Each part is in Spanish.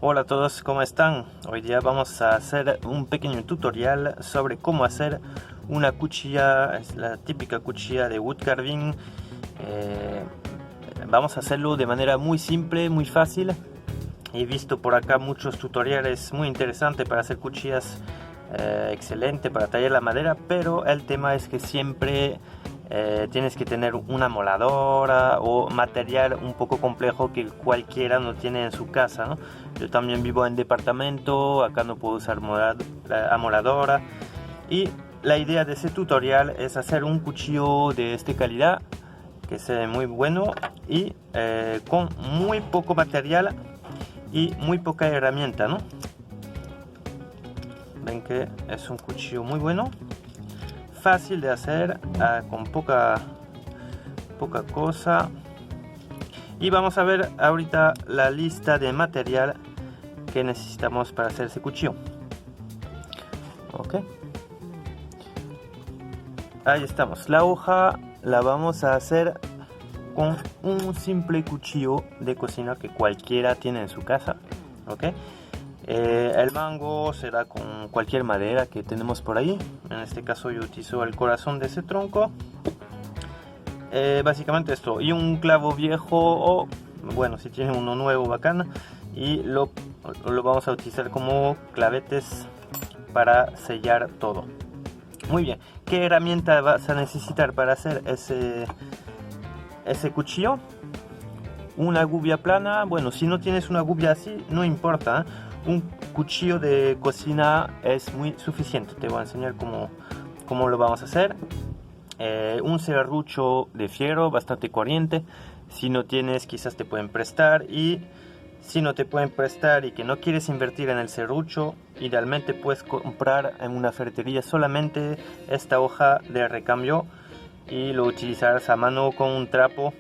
Hola a todos, ¿cómo están? Hoy día vamos a hacer un pequeño tutorial sobre cómo hacer una cuchilla, es la típica cuchilla de wood carving. Vamos a hacerlo de manera muy simple, muy fácil. He visto por acá muchos tutoriales muy interesantes para hacer cuchillas excelente para tallar la madera, pero el tema es que siempre tienes que tener una moladora o material un poco complejo que cualquiera no tiene en su casa, ¿no? Yo también vivo en departamento, acá no puedo usar amoladora, y la idea de ese tutorial es hacer un cuchillo de esta calidad que sea muy bueno y con muy poco material y muy poca herramienta, ¿no? Ven que es un cuchillo muy bueno, fácil de hacer, con poca cosa. Y vamos a ver ahorita la lista de material que necesitamos para hacer ese cuchillo. Ok, ahí estamos. La hoja la vamos a hacer con un simple cuchillo de cocina que cualquiera tiene en su casa. Ok, el mango será con cualquier madera que tenemos por ahí. En este caso yo utilizo el corazón de ese tronco. Básicamente esto, y un clavo viejo, o bueno, si tiene uno nuevo, bacán, y lo vamos a utilizar como clavetes para sellar todo. Muy bien, ¿qué herramienta vas a necesitar para hacer ese cuchillo? Una gubia plana. Bueno, si no tienes una gubia así, no importa, ¿eh? Un cuchillo de cocina es muy suficiente. Te voy a enseñar cómo lo vamos a hacer. Un serrucho de fierro bastante corriente. Si no tienes, quizás te pueden prestar, y si no te pueden prestar y que no quieres invertir en el serrucho, idealmente puedes comprar en una ferretería solamente esta hoja de recambio y lo utilizarás a mano con un trapo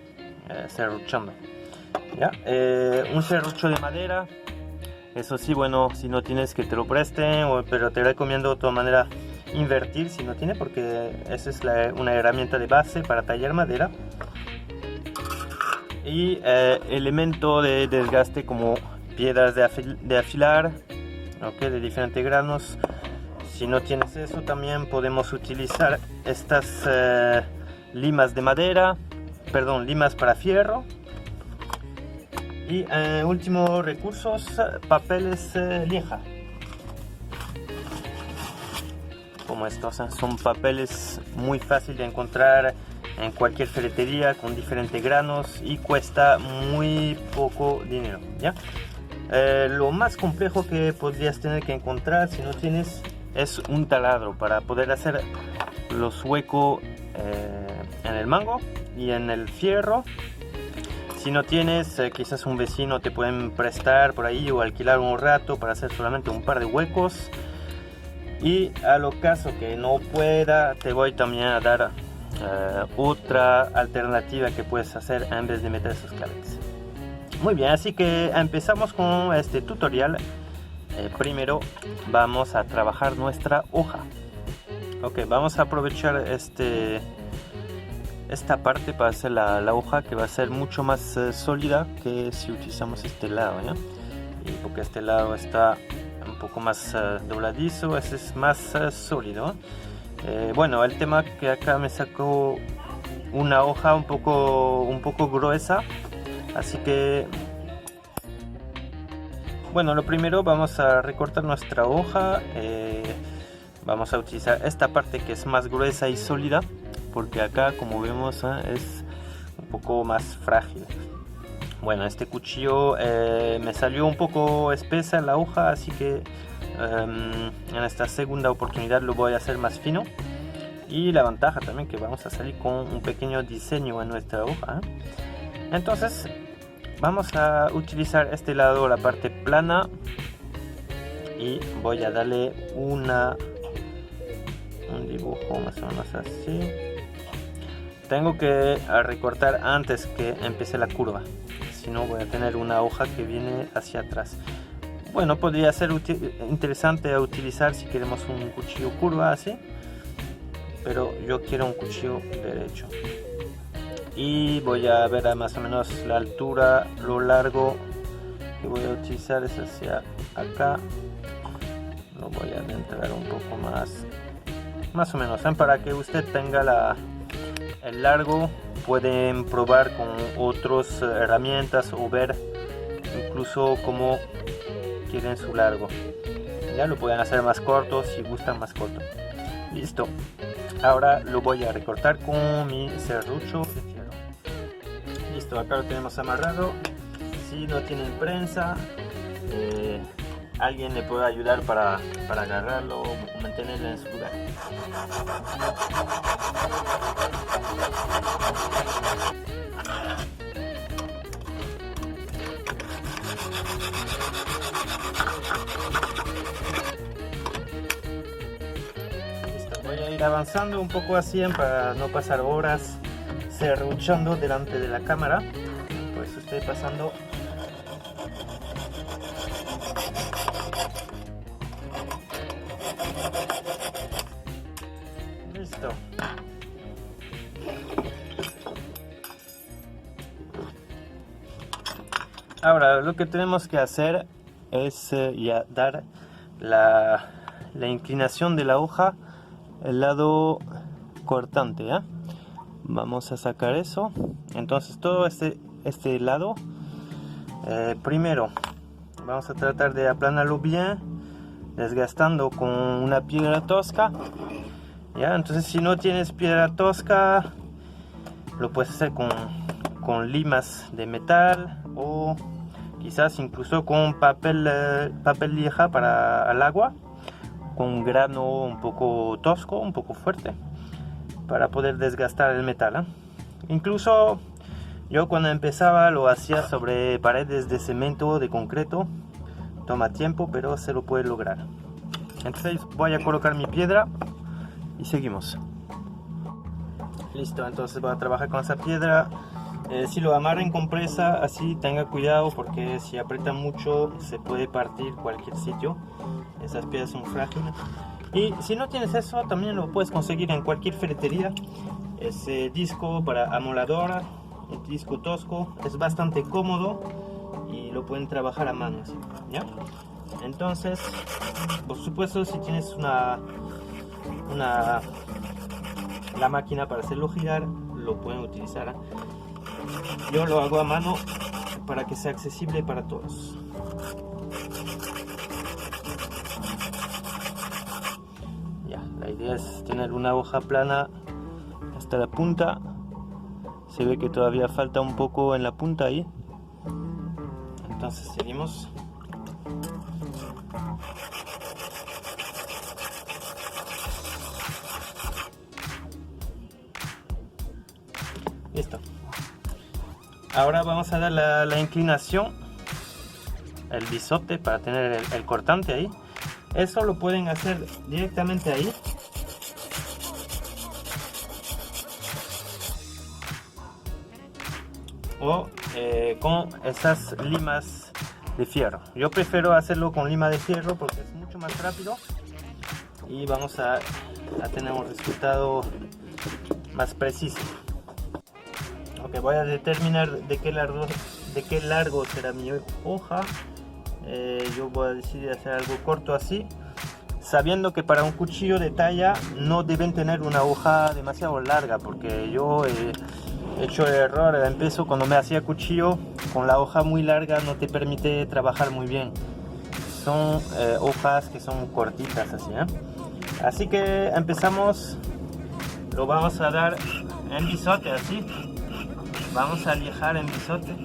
serruchando. ¿Ya? Un serrucho de madera, eso sí, bueno, si no tienes, que te lo presten, pero te recomiendo de todas maneras invertir si no tiene, porque esa es una herramienta de base para tallar madera. Y elemento de desgaste como piedras de afilar, okay, de diferentes granos. Si no tienes eso, también podemos utilizar estas limas de madera, limas para fierro. Y último recursos, papeles lieja. Como estos, son papeles muy fáciles de encontrar en cualquier ferretería con diferentes granos y cuesta muy poco dinero, ¿ya? Lo más complejo que podrías tener que encontrar, si no tienes, es un taladro para poder hacer los huecos en el mango y en el fierro. Si no tienes, quizás un vecino te pueden prestar por ahí o alquilar un rato para hacer solamente un par de huecos. Y a lo caso que no pueda, te voy también a dar otra alternativa que puedes hacer en vez de meter esos clavetes. Muy bien, así que empezamos con este tutorial. Primero vamos a trabajar nuestra hoja. Ok, vamos a aprovechar esta parte para hacer la hoja, que va a ser mucho más sólida que si utilizamos este lado, ¿ya? Y porque este lado está un poco más dobladizo, ese es más sólido. Bueno, el tema que acá me sacó una hoja un poco gruesa, así que bueno, lo primero vamos a recortar nuestra hoja. Vamos a utilizar esta parte que es más gruesa y sólida, porque acá, como vemos, es un poco más frágil. Bueno, este cuchillo me salió un poco espesa la hoja, así que en esta segunda oportunidad lo voy a hacer más fino. Y la ventaja también que vamos a salir con un pequeño diseño en nuestra hoja. Entonces vamos a utilizar este lado, la parte plana, y voy a darle un dibujo más o menos así. Tengo que recortar antes que empiece la curva, si no voy a tener una hoja que viene hacia atrás. Bueno, podría ser interesante a utilizar si queremos un cuchillo curva así, pero yo quiero un cuchillo derecho. Y voy a ver más o menos la altura, lo largo que voy a utilizar es hacia acá. Lo voy a adentrar un poco más o menos, para que usted tenga el largo. Pueden probar con otras herramientas o ver incluso cómo quieren su largo. Ya lo pueden hacer más corto si gustan más corto. Listo. Ahora lo voy a recortar con mi serrucho de fierro. Listo, acá lo tenemos amarrado. Si no tienen prensa, alguien le puede ayudar para agarrarlo o mantenerlo en su lugar. Listo, voy a ir avanzando un poco así para no pasar horas serruchando delante de la cámara. Pues estoy pasando. Listo. Ahora lo que tenemos que hacer es ya dar la inclinación de la hoja el lado cortante, ¿ya? Vamos a sacar eso. Entonces todo este lado, primero vamos a tratar de aplanarlo bien, desgastando con una piedra tosca. ¿Ya? Entonces si no tienes piedra tosca, lo puedes hacer con limas de metal o quizás incluso con papel lija para el agua, con grano un poco tosco, un poco fuerte, para poder desgastar el metal. Incluso yo cuando empezaba lo hacía sobre paredes de cemento, de concreto. Toma tiempo, pero se lo puede lograr. Entonces voy a colocar mi piedra y seguimos. Listo, entonces voy a trabajar con esa piedra. Si lo amarran con presa, así tenga cuidado, porque si aprieta mucho se puede partir cualquier sitio. Esas piedras son frágiles. Y si no tienes eso, también lo puedes conseguir en cualquier ferretería. Ese disco para amoladora, el disco tosco, es bastante cómodo y lo pueden trabajar a mano, así, ¿ya? Entonces, por supuesto, si tienes la máquina para hacerlo girar, lo pueden utilizar. Yo lo hago a mano para que sea accesible para todos. Ya, la idea es tener una hoja plana hasta la punta. Se ve que todavía falta un poco en la punta ahí. Entonces seguimos. Listo. Ahora vamos a dar la inclinación, el bisote para tener el cortante ahí. Eso lo pueden hacer directamente ahí. O con esas limas de fierro. Yo prefiero hacerlo con lima de fierro porque es mucho más rápido y vamos a tener un resultado más preciso. Ok, voy a determinar de qué largo será mi hoja. Yo voy a decidir hacer algo corto así, sabiendo que para un cuchillo de talla no deben tener una hoja demasiado larga, porque yo he hecho el error al empiezo cuando me hacía cuchillo con la hoja muy larga, no te permite trabajar muy bien. Son hojas que son cortitas así, Así que empezamos, lo vamos a dar en bisote así. Vamos a lijar en bisote.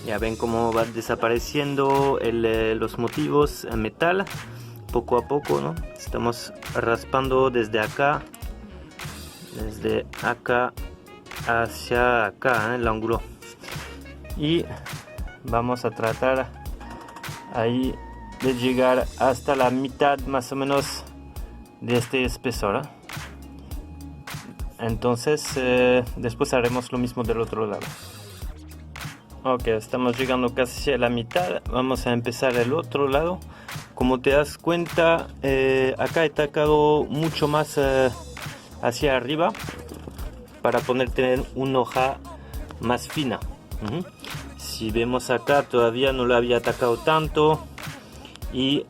Ya ven cómo va desapareciendo los motivos en metal poco a poco, ¿no? Estamos raspando desde acá hacia acá, el ángulo, y vamos a tratar ahí de llegar hasta la mitad más o menos de este espesor. Entonces después haremos lo mismo del otro lado. Ok, estamos llegando casi a la mitad. Vamos a empezar el otro lado. Como te das cuenta, acá he tacado mucho más hacia arriba para poder tener una hoja más fina. Si vemos acá, todavía no lo había atacado tanto y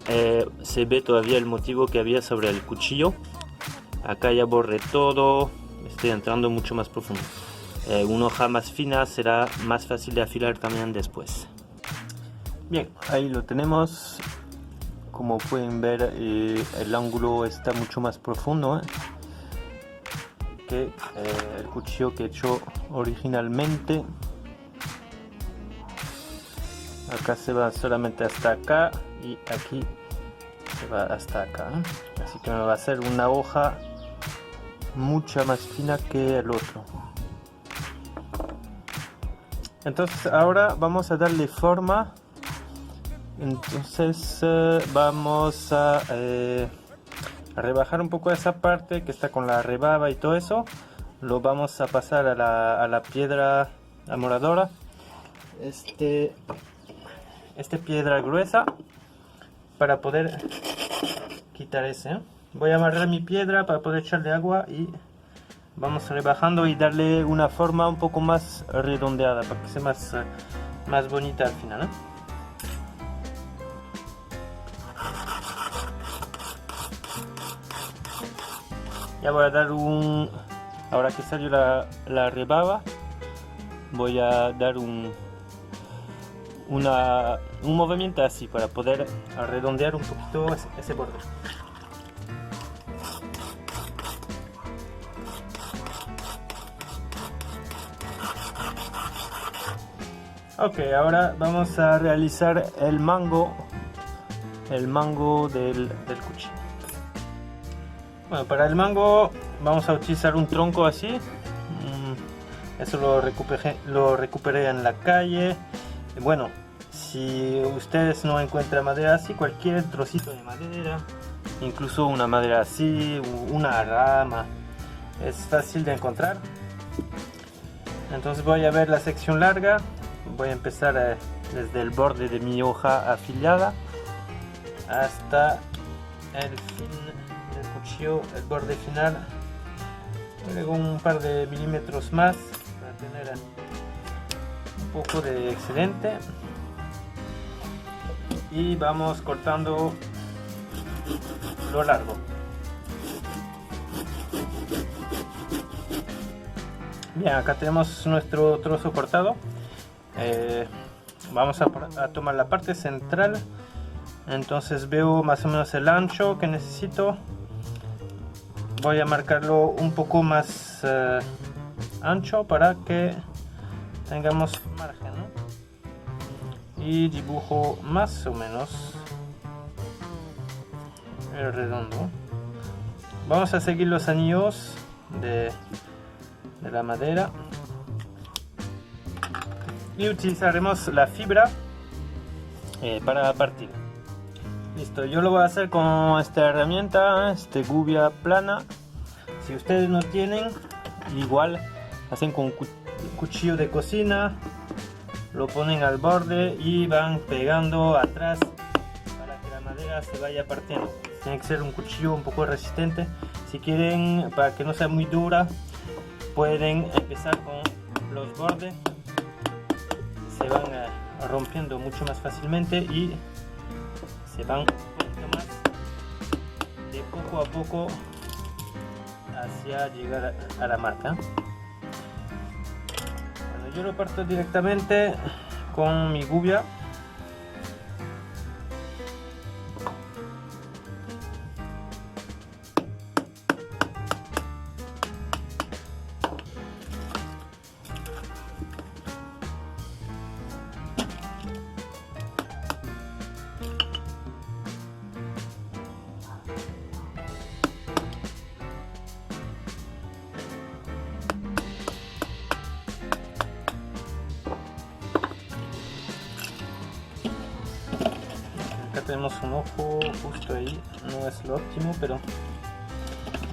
se ve todavía el motivo que había sobre el cuchillo. Acá ya borré todo, estoy entrando mucho más profundo. Una hoja más fina será más fácil de afilar también después. Bien, ahí lo tenemos. Como pueden ver, el ángulo está mucho más profundo que el cuchillo que he hecho originalmente. Acá se va solamente hasta acá y aquí se va hasta acá. Así que me va a hacer una hoja mucha más fina que el otro. Entonces ahora vamos a darle forma. Entonces vamos a rebajar un poco esa parte que está con la rebaba y todo eso. Lo vamos a pasar a la piedra amoradora. Esta piedra gruesa para poder quitar ese. Voy a amarrar mi piedra para poder echarle agua y vamos rebajando y darle una forma un poco más redondeada para que sea más bonita al final, ¿eh? Ya voy a dar ahora que salió la rebaba, voy a dar un movimiento así para poder redondear un poquito ese borde. Ok, ahora vamos a realizar el mango del cuchillo. Bueno, para el mango vamos a utilizar un tronco así. Eso lo recuperé en la calle. Bueno, si ustedes no encuentran madera así, cualquier trocito de madera, incluso una madera así, una rama, es fácil de encontrar. Entonces voy a ver la sección larga. Voy a empezar desde el borde de mi hoja afilada hasta el fin del cuchillo, el borde final. Luego un par de milímetros más para tener un poco de excedente y vamos cortando lo largo. Bien, acá tenemos nuestro trozo cortado. Vamos a tomar la parte central. Entonces veo más o menos el ancho que necesito. Voy a marcarlo un poco más ancho para que tengamos margen, ¿no? Y dibujo más o menos el redondo. Vamos a seguir los anillos de la madera y utilizaremos la fibra para partir. Listo, yo lo voy a hacer con esta herramienta, gubia plana. Si ustedes no tienen, igual hacen con cuchillo de cocina, lo ponen al borde y van pegando atrás para que la madera se vaya partiendo. Tiene que ser un cuchillo un poco resistente. Si quieren, para que no sea muy dura, pueden empezar con los bordes, se van rompiendo mucho más fácilmente y se van un poquito más de poco a poco hacia llegar a la marca. Bueno, yo lo parto directamente con mi gubia. Tenemos un ojo justo ahí, no es lo óptimo, pero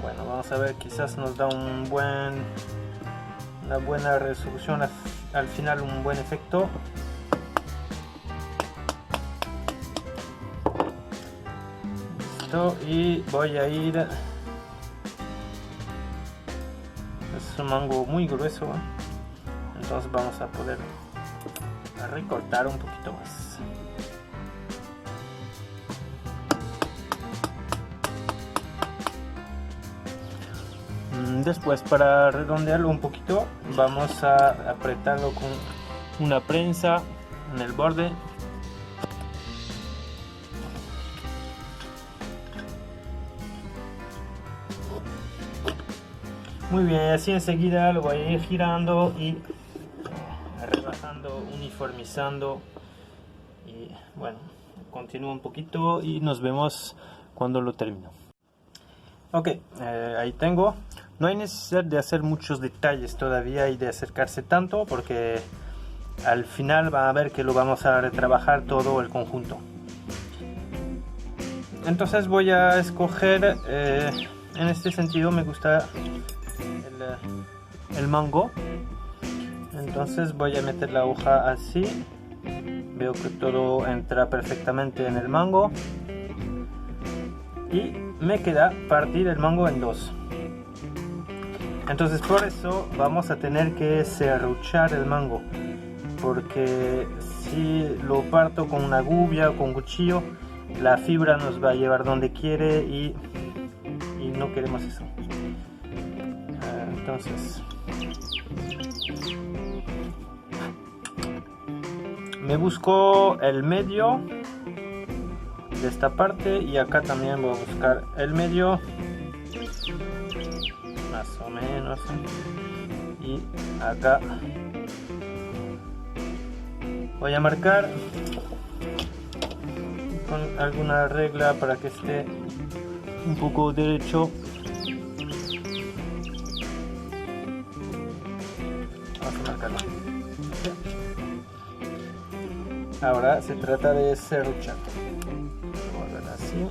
bueno, vamos a ver, quizás nos da una buena resolución al final, un buen efecto. Listo, y voy a ir Es un mango muy grueso, entonces vamos a poder recortar un poquito más. Después, para redondearlo un poquito, vamos a apretarlo con una prensa en el borde. Muy bien, así enseguida lo voy a ir girando y rebajando, uniformizando. Y bueno, continúo un poquito y nos vemos cuando lo termino. Ok, ahí tengo. No hay necesidad de hacer muchos detalles todavía y de acercarse tanto, porque al final va a ver que lo vamos a retrabajar todo el conjunto. Entonces voy a escoger, en este sentido me gusta el mango. Entonces voy a meter la hoja así. Veo que todo entra perfectamente en el mango. Y me queda partir el mango en dos. Entonces por eso vamos a tener que serruchar el mango, porque si lo parto con una gubia o con cuchillo, la fibra nos va a llevar donde quiere y no queremos eso. Entonces me busco el medio de esta parte y acá también voy a buscar el medio, más o menos, y acá voy a marcar con alguna regla para que esté un poco derecho. Vamos a marcarlo. Ahora se trata de serruchar. Vamos a así.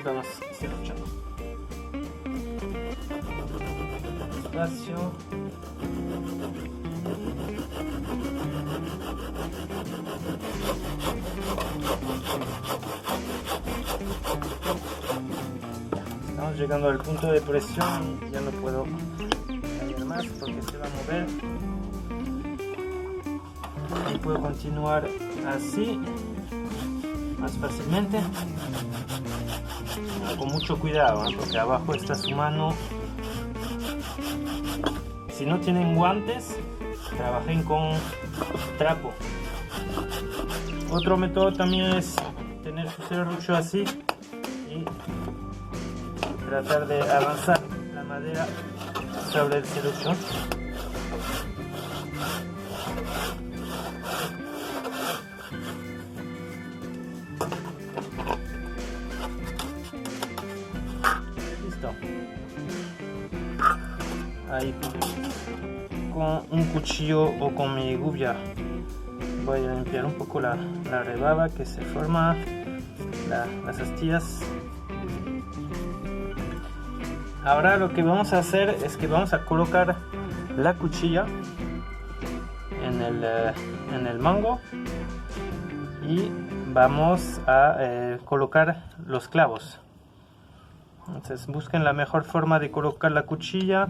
Vamos serruchando. Despacio. Estamos llegando al punto de presión y ya no puedo añadir más porque se va a mover. Y puedo continuar así más fácilmente, con mucho cuidado, porque abajo está su mano. Si no tienen guantes, trabajen con trapo. Otro método también es tener su serrucho así y tratar de avanzar la madera sobre el serrucho. Listo. Ahí con un cuchillo o con mi gubia voy a limpiar un poco la rebaba que se forma, las astillas. Ahora lo que vamos a hacer es que vamos a colocar la cuchilla en el mango y vamos a colocar los clavos. Entonces busquen la mejor forma de colocar la cuchilla.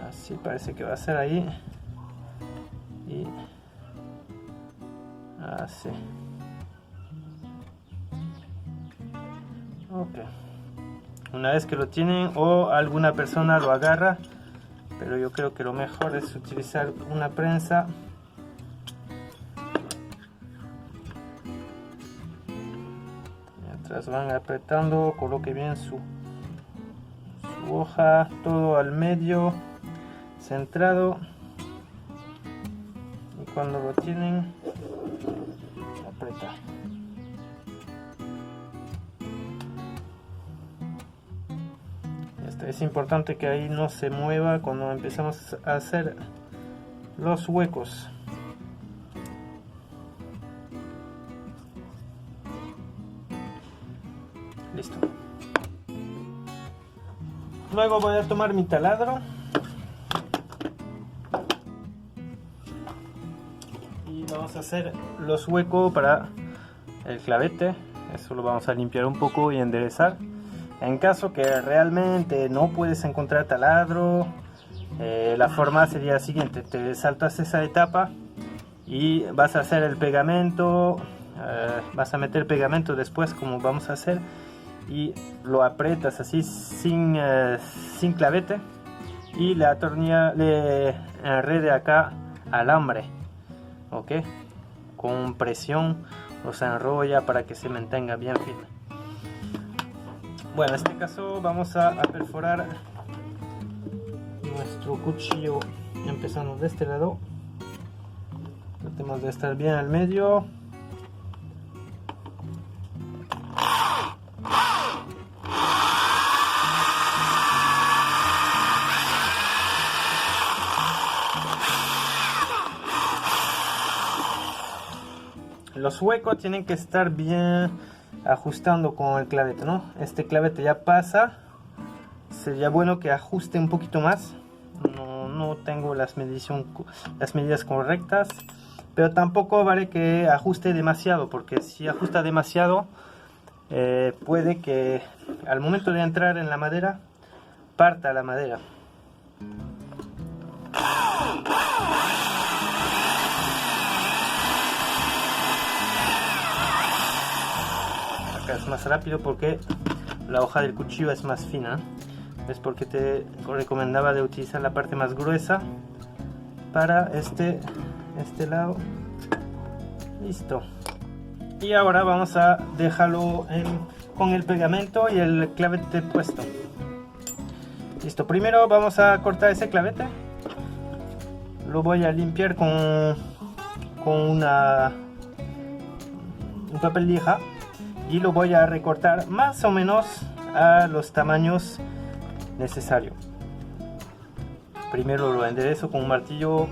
Así parece que va a ser ahí. Y así. Ok. Una vez que lo tienen, o alguna persona lo agarra, pero yo creo que lo mejor es utilizar una prensa. Mientras van apretando, coloque bien su hoja, todo al medio, centrado. Y cuando lo tienen, aprieta. Es importante que ahí no se mueva cuando empezamos a hacer los huecos. Listo. Luego voy a tomar mi taladro y vamos a hacer los huecos para el clavete. Eso lo vamos a limpiar un poco y enderezar. En caso que realmente no puedes encontrar taladro, la forma sería la siguiente: te saltas esa etapa y vas a hacer el pegamento, vas a meter pegamento después como vamos a hacer, y lo aprietas así sin clavete y le enrede acá alambre, ok, con presión los enrolla para que se mantenga bien firme. Bueno, en este caso vamos a perforar nuestro cuchillo empezando de este lado. Tratemos de estar bien al medio. Los huecos tienen que estar bien ajustando con el clavete, ¿no? Este clavete ya pasa. Sería bueno que ajuste un poquito más. No tengo las medidas correctas, pero tampoco vale que ajuste demasiado, porque si ajusta demasiado puede que al momento de entrar en la madera parta la madera. Acá es más rápido porque la hoja del cuchillo es más fina. Es porque te recomendaba de utilizar la parte más gruesa para este lado. Listo. Y ahora vamos a dejarlo con el pegamento y el clavete puesto. Listo. Primero vamos a cortar ese clavete. Lo voy a limpiar con un papel lija y lo voy a recortar más o menos a los tamaños necesarios. Primero lo enderezo con un martillo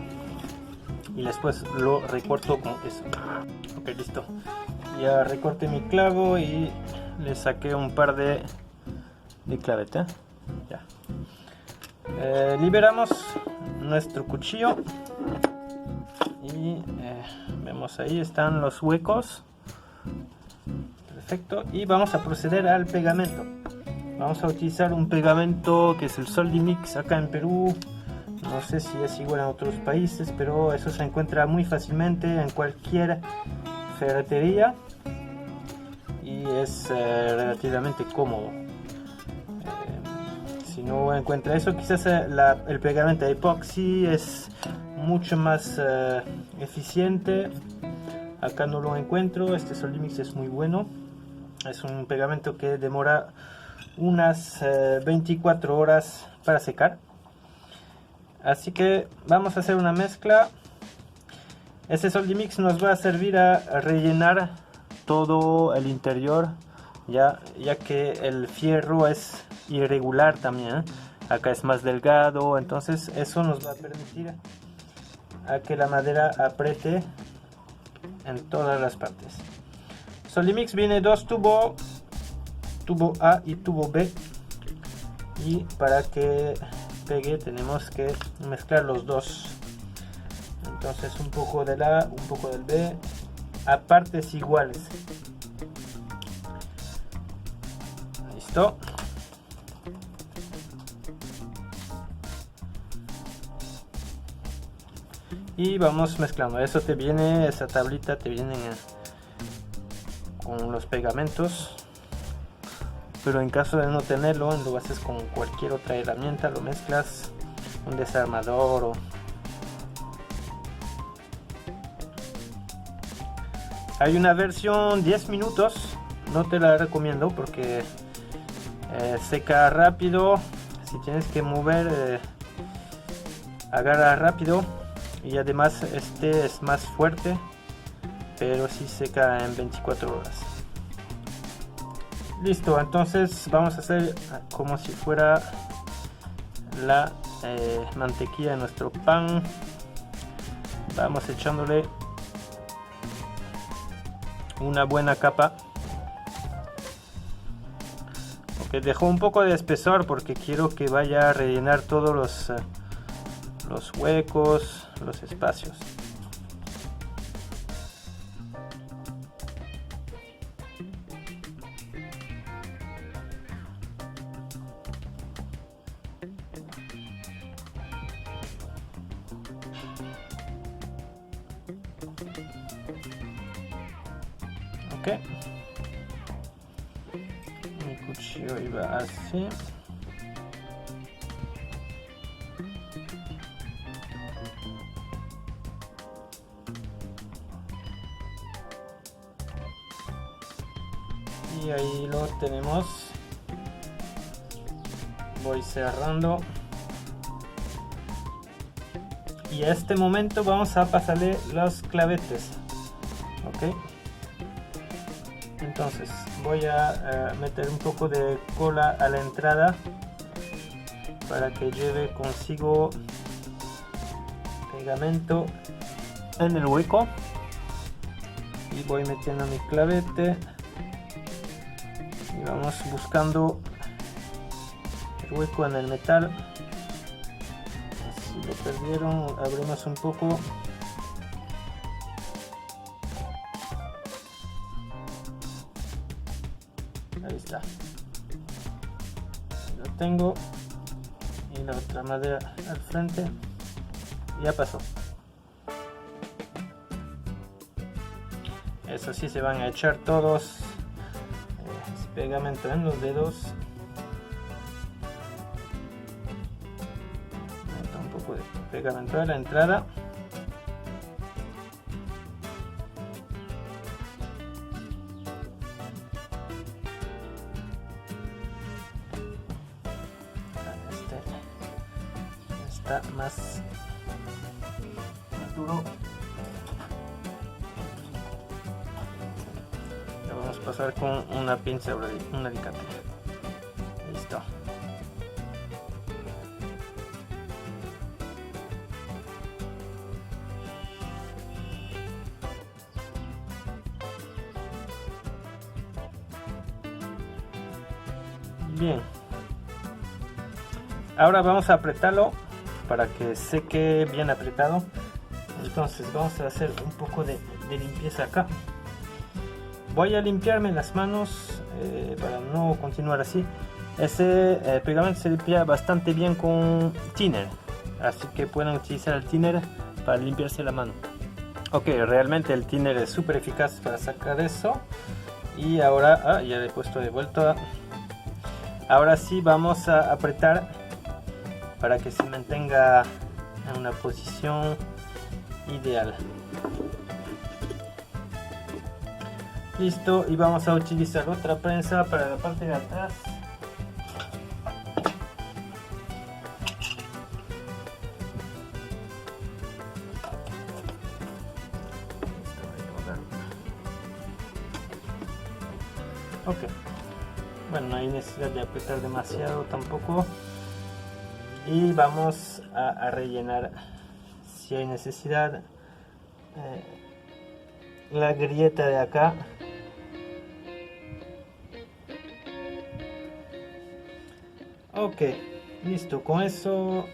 y después lo recorto con eso. Ok, listo. Ya recorté mi clavo y le saqué un par de clavete. Ya. Liberamos nuestro cuchillo y vemos ahí están los huecos. Perfecto. Y vamos a proceder al pegamento. Vamos a utilizar un pegamento que es el Soldimix acá en Perú. No sé si es igual en otros países, pero eso se encuentra muy fácilmente en cualquier ferretería y es relativamente cómodo. Si no encuentra eso, quizás el pegamento de epoxi es mucho más eficiente. Acá no lo encuentro. Este Soldimix es muy bueno. Es un pegamento que demora unas 24 horas para secar. Así que vamos a hacer una mezcla. Este Soldimix nos va a servir a rellenar todo el interior, ya que el fierro es irregular también, ¿eh? Acá es más delgado, entonces eso nos va a permitir a que la madera apriete en todas las partes. Soldimix viene dos tubos, tubo A y tubo B, y para que pegue tenemos que mezclar los dos. Entonces un poco del A, un poco del B a partes iguales. Listo. Y vamos mezclando. Eso te viene, esa tablita te viene con los pegamentos. Pero en caso de no tenerlo, lo haces con cualquier otra herramienta, lo mezclas, un desarmador o... Hay una versión 10 minutos, no te la recomiendo porque seca rápido. Si tienes que mover, agarra rápido y además este es más fuerte, pero sí seca en 24 horas. Listo, entonces vamos a hacer como si fuera la mantequilla de nuestro pan. Vamos echándole una buena capa. Ok, dejo un poco de espesor porque quiero que vaya a rellenar todos los huecos, los espacios. Ok, mi cuchillo iba así. Y ahí lo tenemos. Voy cerrando. Y a este momento vamos a pasarle los clavetes. Ok. Entonces voy a meter un poco de cola a la entrada para que lleve consigo pegamento en el hueco. Y voy metiendo mi clavete. Y vamos buscando el hueco en el metal. Si lo perdieron, abrimos un poco. Ahí está. Lo tengo. Y la otra madera al frente. Ya pasó. Eso sí, se van a echar todos pegamento en los dedos. Meto un poco de pegamento a la entrada. Este está más duro. Vamos a pasar con una pinza, un alicate. Listo. Bien. Ahora vamos a apretarlo para que seque bien apretado. Entonces vamos a hacer un poco de limpieza acá. Voy a limpiarme las manos para no continuar así. Ese pegamento se limpia bastante bien con thinner, así que pueden utilizar el thinner para limpiarse la mano. Ok, realmente el thinner es súper eficaz para sacar eso. Y ahora, ya le he puesto de vuelta. Ahora sí vamos a apretar para que se mantenga en una posición ideal. Listo, y vamos a utilizar otra prensa para la parte de atrás. Ok, bueno, no hay necesidad de apretar demasiado tampoco. Y vamos a rellenar, si hay necesidad, la grieta de acá. Ok, listo, con eso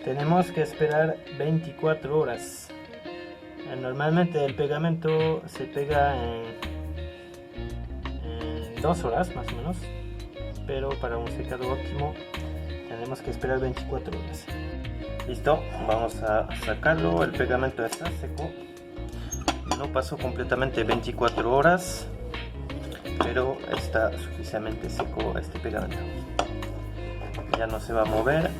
tenemos que esperar 24 horas. Normalmente el pegamento se pega en 2 horas más o menos, pero para un secado óptimo tenemos que esperar 24 horas. Listo, vamos a sacarlo. El pegamento está seco, no pasó completamente 24 horas, pero está suficientemente seco este pegamento. Ya no se va a mover.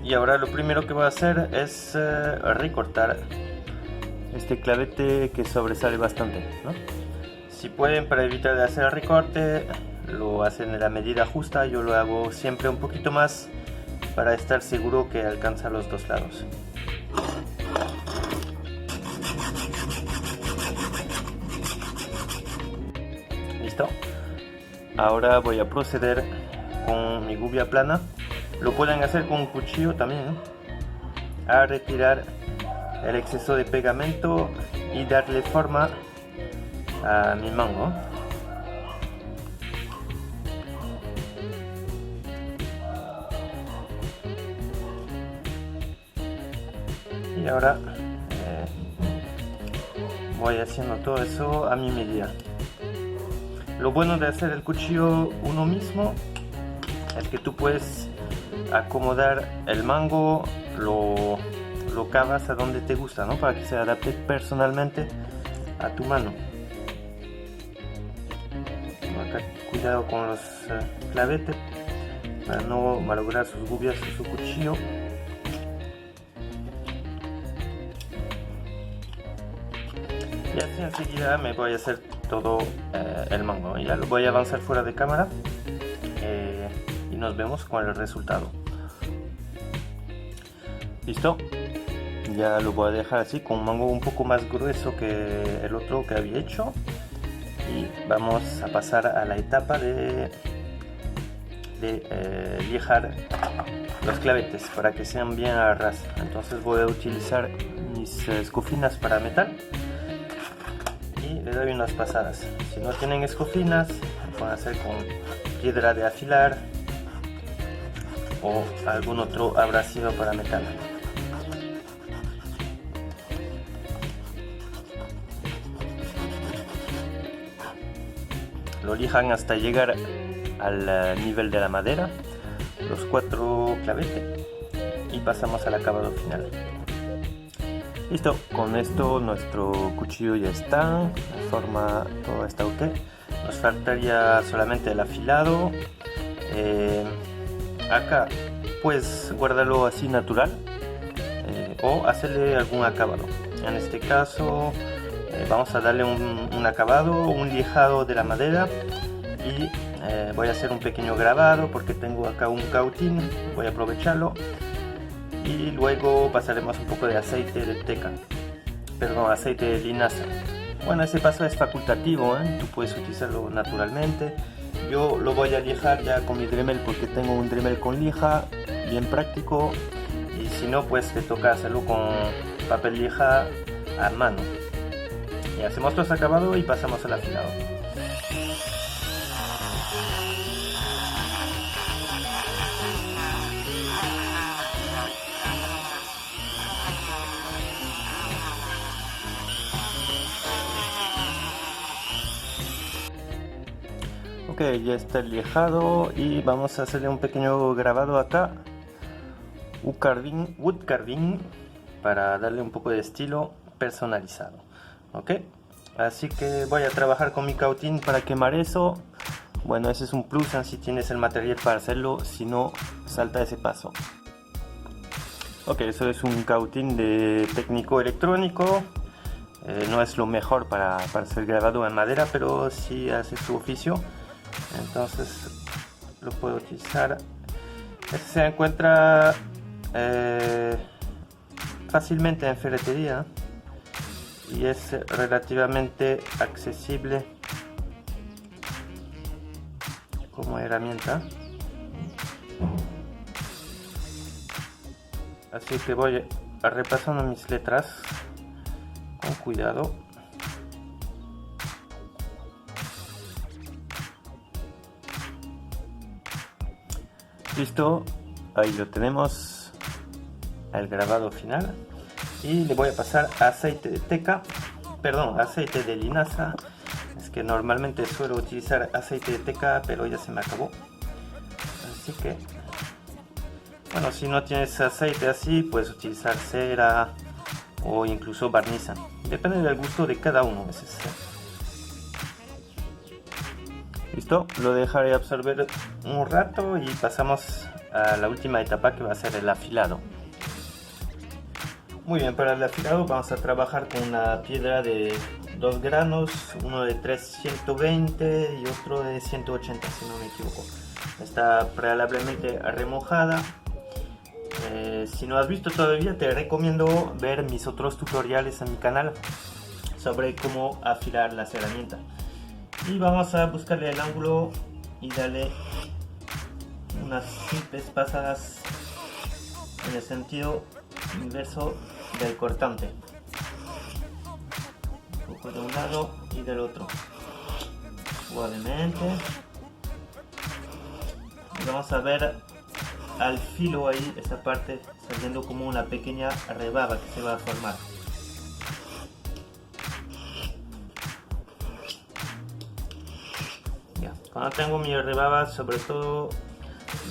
Y ahora lo primero que voy a hacer es recortar este clavete que sobresale bastante, ¿no? Si pueden, para evitar de hacer el recorte, lo hacen en la medida justa. Yo lo hago siempre un poquito más para estar seguro que alcanza los dos lados. Listo. Ahora voy a proceder con mi gubia plana. Lo pueden hacer con un cuchillo también, ¿no? A retirar el exceso de pegamento y darle forma a mi mango. Y ahora voy haciendo todo eso a mi medida. Lo bueno de hacer el cuchillo uno mismo es que tú puedes acomodar el mango lo lo cavas a donde te gusta, ¿no? Para que se adapte personalmente a tu mano. Acá cuidado con los clavetes para no malograr sus gubias y su cuchillo. Y así enseguida me voy a hacer todo el mango. Ya lo voy a avanzar fuera de cámara y nos vemos con el resultado. ¿Listo? Ya lo voy a dejar así con un mango un poco más grueso que el otro que había hecho. Y vamos a pasar a la etapa de lijar los clavetes para que sean bien a ras. Entonces voy a utilizar mis escofinas para metal y le doy unas pasadas. Si no tienen escofinas, lo pueden hacer con piedra de afilar o algún otro abrasivo para metal. Lo lijan hasta llegar al nivel de la madera, los 4 clavetes, y pasamos al acabado final. Listo, con esto nuestro cuchillo ya está, la forma todo está ok. Nos faltaría solamente el afilado. Acá puedes guardarlo así natural o hacerle algún acabado. En este caso vamos a darle un acabado, un lijado de la madera, y voy a hacer un pequeño grabado porque tengo acá un cautín, voy a aprovecharlo, y luego pasaremos un poco de aceite de teca, perdón, aceite de linaza. Bueno, ese paso es facultativo, tú puedes utilizarlo naturalmente. Yo lo voy a lijar ya con mi Dremel porque tengo un Dremel con lija, bien práctico, y si no, pues te toca hacerlo con papel lija a mano. Y hacemos los acabados y pasamos al afilado. Ok, ya está el lijado y vamos a hacerle un pequeño grabado acá, wood carving, para darle un poco de estilo personalizado. Ok, así que voy a trabajar con mi cautín para quemar eso. Bueno, ese es un plus si tienes el material para hacerlo, si no, salta ese paso. Ok, eso es un cautín de técnico electrónico. No es lo mejor para hacer grabado en madera, pero sí hace su oficio. Entonces lo puedo utilizar. Este se encuentra fácilmente en ferretería y es relativamente accesible como herramienta. Así que voy repasando mis letras con cuidado. Listo, ahí lo tenemos, el grabado final, y le voy a pasar aceite de teca, perdón, aceite de linaza. Es que normalmente suelo utilizar aceite de teca, pero ya se me acabó, así que bueno, si no tienes aceite así, puedes utilizar cera o incluso barniza, depende del gusto de cada uno. Listo, lo dejaré absorber un rato y pasamos a la última etapa, que va a ser el afilado. Muy bien, para el afilado vamos a trabajar con una piedra de 2 granos, uno de 320 y otro de 180 si no me equivoco. Está prealablemente remojada. Si no has visto todavía, te recomiendo ver mis otros tutoriales en mi canal sobre cómo afilar las herramientas. Y vamos a buscarle el ángulo y darle unas simples pasadas en el sentido inverso del cortante, un poco de un lado y del otro, suavemente. Y vamos a ver al filo ahí, esta parte saliendo como una pequeña rebaba que se va a formar. Cuando tengo mi rebaba, sobre todo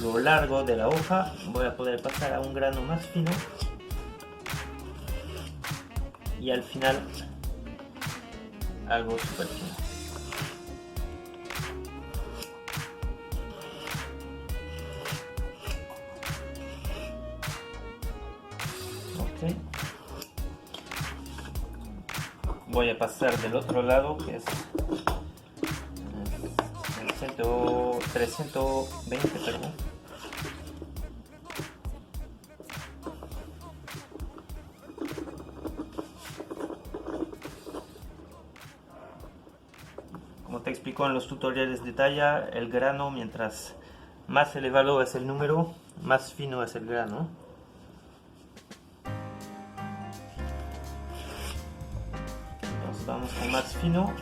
lo largo de la hoja, voy a poder pasar a un grano más fino y al final algo super fino. Ok. Voy a pasar del otro lado, que es el 320, perdón. Como te explico en los tutoriales de talla, el grano, mientras más elevado es el número, más fino es el grano. Entonces vamos con más fino.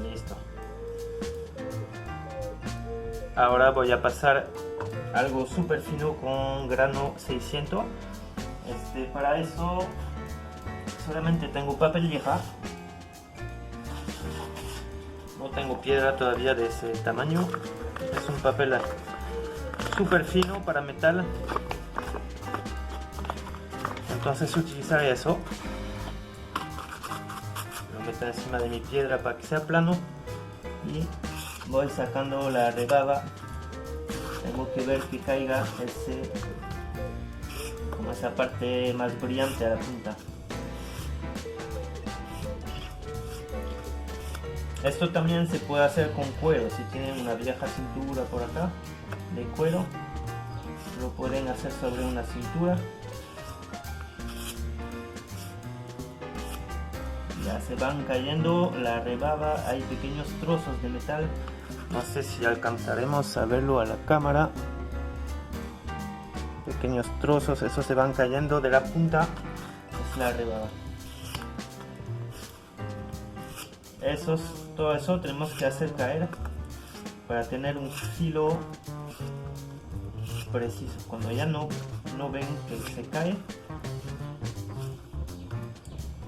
Listo. Ahora voy a pasar algo súper fino con grano 600. Para eso solamente tengo papel lija. No tengo piedra todavía de ese tamaño. Es un papel súper fino para metal. Entonces utilizaré eso. Lo meto encima de mi piedra para que sea plano. Y voy sacando la rebaba. Tengo que ver que caiga como esa parte más brillante a la punta. Esto también se puede hacer con cuero. Si tienen una vieja cintura por acá de cuero, lo pueden hacer sobre una cintura. Ya se van cayendo la rebaba, hay pequeños trozos de metal. No sé si alcanzaremos a verlo a la cámara. Pequeños trozos, esos se van cayendo de la punta. Es la rebaba. Todo eso tenemos que hacer caer para tener un filo preciso. Cuando ya no ven que se cae,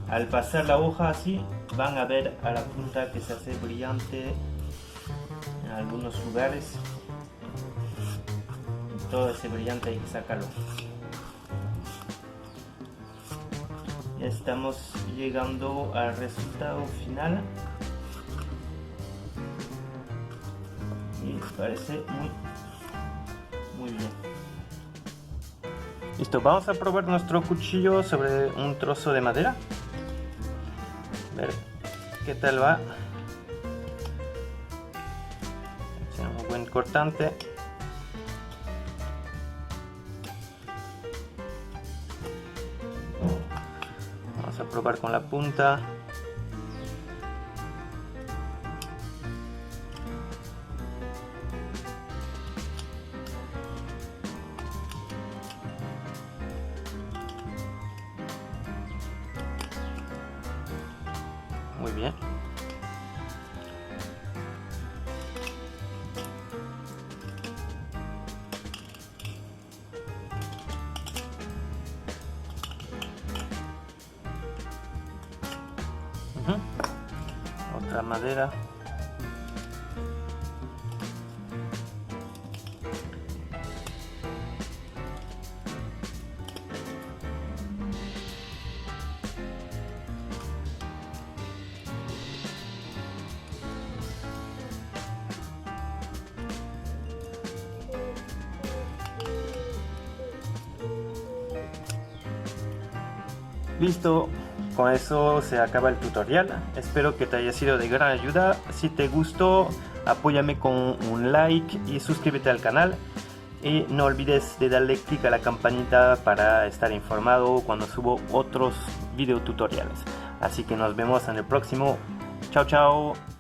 al pasar la hoja así, van a ver a la punta que se hace brillante en algunos lugares. Todo ese brillante hay que sacarlo. Ya estamos llegando al resultado final. Y parece muy bien. Listo, vamos a probar nuestro cuchillo sobre un trozo de madera. A ver qué tal va. Tiene un buen cortante. Vamos a probar con la punta. Muy bien. Otra madera. Listo, con eso se acaba el tutorial. Espero que te haya sido de gran ayuda. Si te gustó, apóyame con un like y suscríbete al canal. Y no olvides de darle click a la campanita para estar informado cuando subo otros video tutoriales. Así que nos vemos en el próximo. Chao, chao.